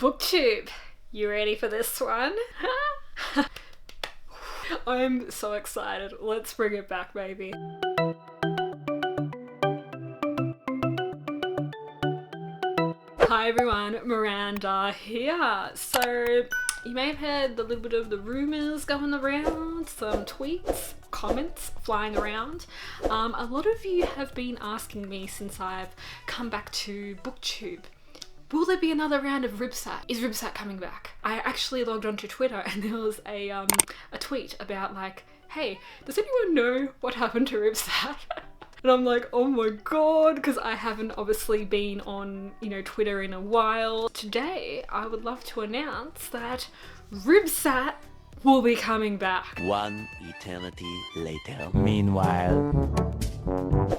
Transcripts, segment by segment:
Booktube, you ready for this one? I'm so excited. Let's bring it back, baby. Hi everyone, Miranda here. So you may have heard a little bit of the rumours going around, some tweets, comments flying around. A lot of you have been asking me since I've come back to Booktube, will there be another round of Rybsat? Is Rybsat coming back? I actually logged onto Twitter and there was a tweet about like, hey, does anyone know what happened to Rybsat? And I'm like, oh my god, because I haven't obviously been on, Twitter in a while. Today, I would love to announce that Rybsat will be coming back. One eternity later. Meanwhile,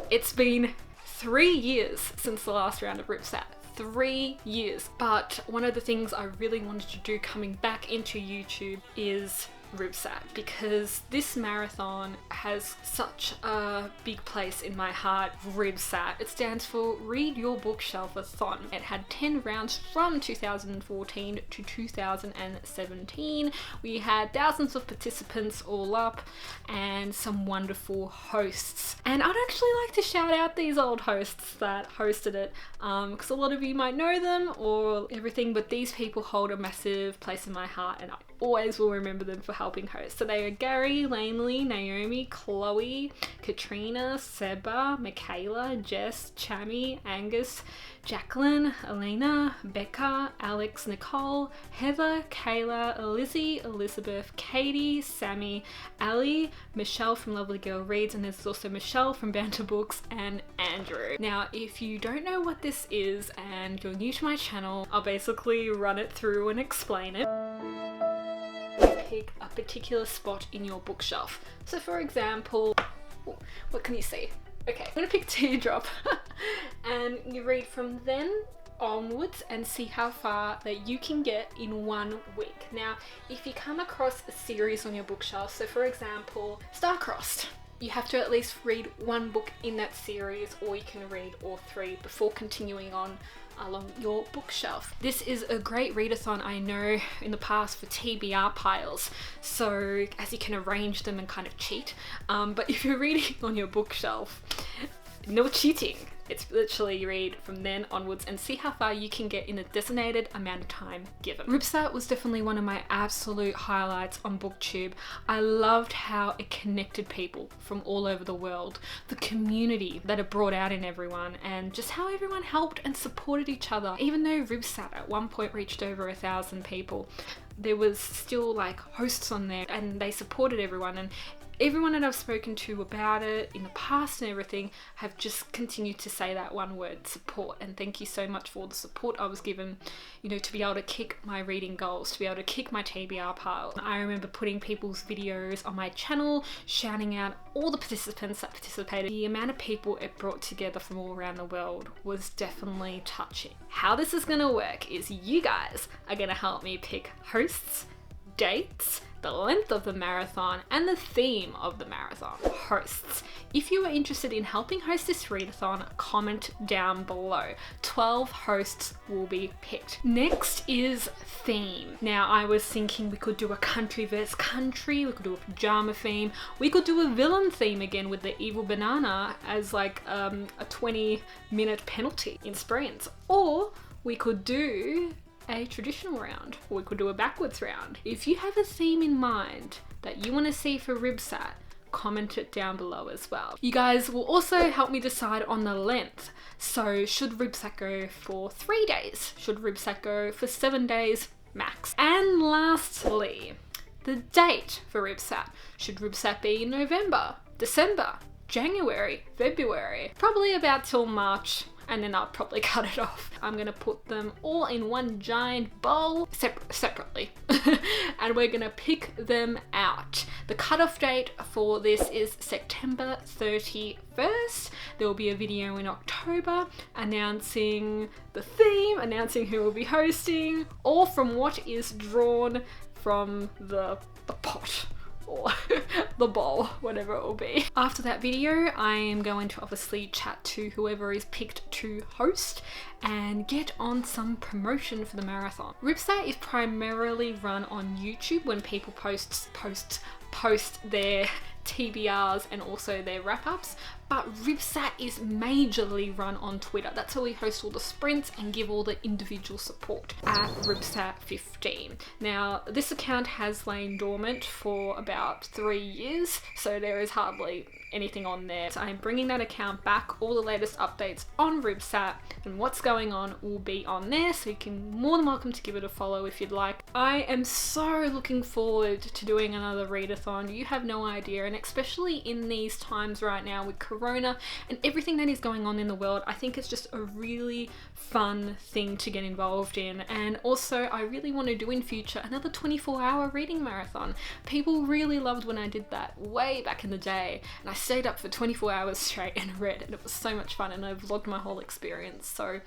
it's been 3 years since the last round of Rybsat. 3 years. But one of the things I really wanted to do coming back into YouTube is Rybsat, because this marathon has such a big place in my heart. Rybsat, it stands for Read Your Bookshelf-a-thon. It had 10 rounds from 2014 to 2017. We had thousands of participants all up and some wonderful hosts. And I'd actually like to shout out these old hosts that hosted it, because a lot of you might know them or everything, but these people hold a massive place in my heart and I always will remember them for helping host. So they are Gary, Lanely, Naomi, Chloe, Katrina, Seba, Michaela, Jess, Chammy, Angus, Jacqueline, Elena, Becca, Alex, Nicole, Heather, Kayla, Lizzie, Elizabeth, Katie, Sammy, Ali, Michelle from Lovely Girl Reads, and there's also Michelle from Banter Books, and Andrew. Now, if you don't know what this is and you're new to my channel, I'll basically run it through and explain it. Pick a particular spot in your bookshelf. So for example, what can you see? Okay, I'm gonna pick Teardrop and you read from then onwards and see how far that you can get in 1 week. Now, if you come across a series on your bookshelf, so for example, Star-Crossed, you have to at least read 1 book in that series, or you can read all 3 before continuing on along your bookshelf. This is a great readathon, I know, in the past for TBR piles, so as you can arrange them and kind of cheat. But if you're reading on your bookshelf, no cheating. It's literally you read from then onwards and see how far you can get in the designated amount of time given. Rybsat was definitely one of my absolute highlights on Booktube. I loved how it connected people from all over the world, the community that it brought out in everyone, and just how everyone helped and supported each other. Even though Rybsat at one point reached over 1,000 people, there was still like hosts on there and they supported everyone, and everyone that I've spoken to about it in the past and everything have just continued to say that one word, support. And thank you so much for all the support I was given, to be able to kick my reading goals, to be able to kick my TBR pile. I remember putting people's videos on my channel, shouting out all the participants that participated. The amount of people it brought together from all around the world was definitely touching. How this is gonna work is you guys are gonna help me pick hosts, dates, the length of the marathon, and the theme of the marathon. Hosts. If you are interested in helping host this readathon, comment down below. 12 hosts will be picked. Next is theme. Now, I was thinking we could do a country versus country, we could do a pajama theme, we could do a villain theme again with the evil banana as like a 20-minute penalty in sprints, or we could do a traditional round, or we could do a backwards round. If you have a theme in mind that you want to see for Rybsat, comment it down below as well. You guys will also help me decide on the length. So should Rybsat go for 3 days? Should Rybsat go for 7 days max? And lastly, the date for Rybsat. Should Rybsat be in November, December, January, February? Probably about till March, and then I'll probably cut it off. I'm gonna put them all in one giant bowl separately and we're gonna pick them out. The cutoff date for this is September 31st. There will be a video in October announcing the theme, announcing who will be hosting, all from what is drawn from the pot. Or the bowl, whatever it will be. After that video, I am going to obviously chat to whoever is picked to host and get on some promotion for the marathon. Rybsat is primarily run on YouTube when people post their TBRs and also their wrap-ups, but Rybsat is majorly run on Twitter. That's where we host all the sprints and give all the individual support at Rybsat15. Now, this account has lain dormant for about 3 years, so there is hardly anything on there. So I'm bringing that account back. All the latest updates on Rybsat and what's going on will be on there, so you can more than welcome to give it a follow if you'd like. I am so looking forward to doing another readathon. You have no idea, and especially in these times right now with Corona and everything that is going on in the world, I think it's just a really fun thing to get involved in. And also I really want to do in future another 24-hour reading marathon. People really loved when I did that way back in the day, and I stayed up for 24 hours straight and read, and it was so much fun, and I vlogged my whole experience. So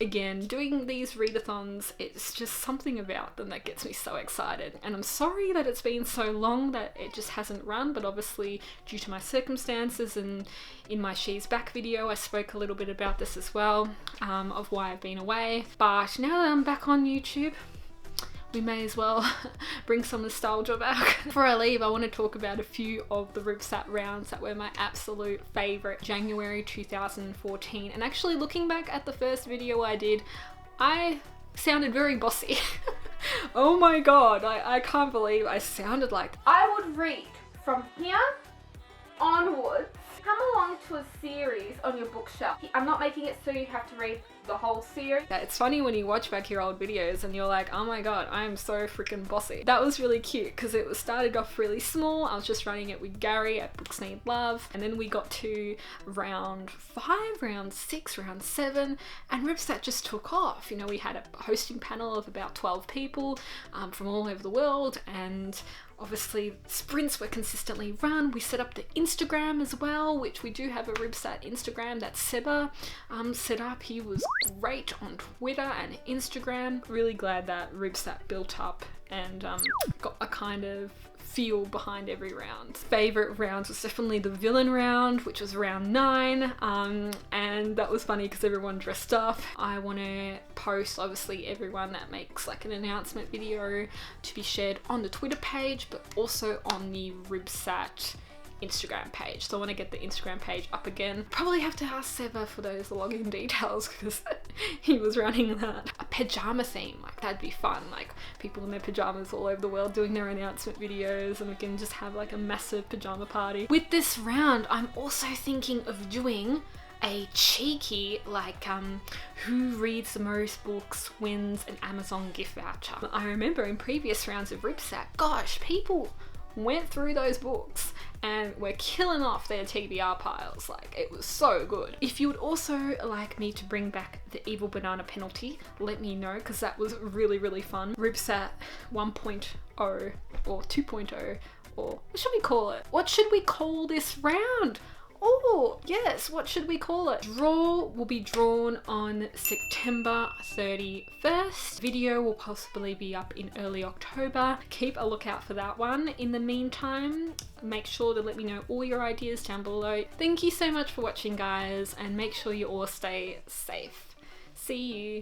again, doing these readathons, it's just something about them that gets me so excited. And I'm sorry that it's been so long that it just hasn't run, but obviously due to my circumstances, and in my She's Back video I spoke a little bit about this as well, of why I've been away. But now that I'm back on YouTube, we may as well bring some nostalgia back. Before I leave, I want to talk about a few of the Rybsat rounds that were my absolute favourite January 2014. And actually, looking back at the first video I did, I sounded very bossy. Oh my god, I can't believe I sounded like I would read from here onwards. Come along to a series on your bookshelf. I'm not making it so you have to read the whole series. Yeah, it's funny when you watch back your old videos and you're like, oh my god, I am so freaking bossy. That was really cute because it was started off really small. I was just running it with Gary at Books Need Love, and then we got to round 5, round 6, round 7, and Rybsat just took off. You know, we had a hosting panel of about 12 people from all over the world, and obviously sprints were consistently run. We set up the Instagram as well, which we do have a Rybsat Instagram that Seba set up. He was great on Twitter and Instagram. Really glad that Rybsat built up and got a kind of feel behind every round. Favorite rounds was definitely the villain round, which was round 9, and that was funny because everyone dressed up. I want to post obviously everyone that makes like an announcement video to be shared on the Twitter page, but also on the Rybsat Instagram page. So I want to get the Instagram page up again. Probably have to ask Seba for those login details because he was running that. A pajama theme, like that'd be fun. Like people in their pajamas all over the world doing their announcement videos, and we can just have like a massive pajama party. With this round, I'm also thinking of doing a cheeky like who reads the most books wins an Amazon gift voucher. I remember in previous rounds of Rybsat, gosh, people went through those books and were killing off their TBR piles. Like, it was so good. If you would also like me to bring back the evil banana penalty, let me know, because that was really, really fun. Rybsat 1.0 or 2.0, or what should we call it? What should we call this round? Oh, yes, what should we call it? Draw will be drawn on September 31st. Video will possibly be up in early October. Keep a lookout for that one. In the meantime, make sure to let me know all your ideas down below. Thank you so much for watching, guys, and make sure you all stay safe. See you.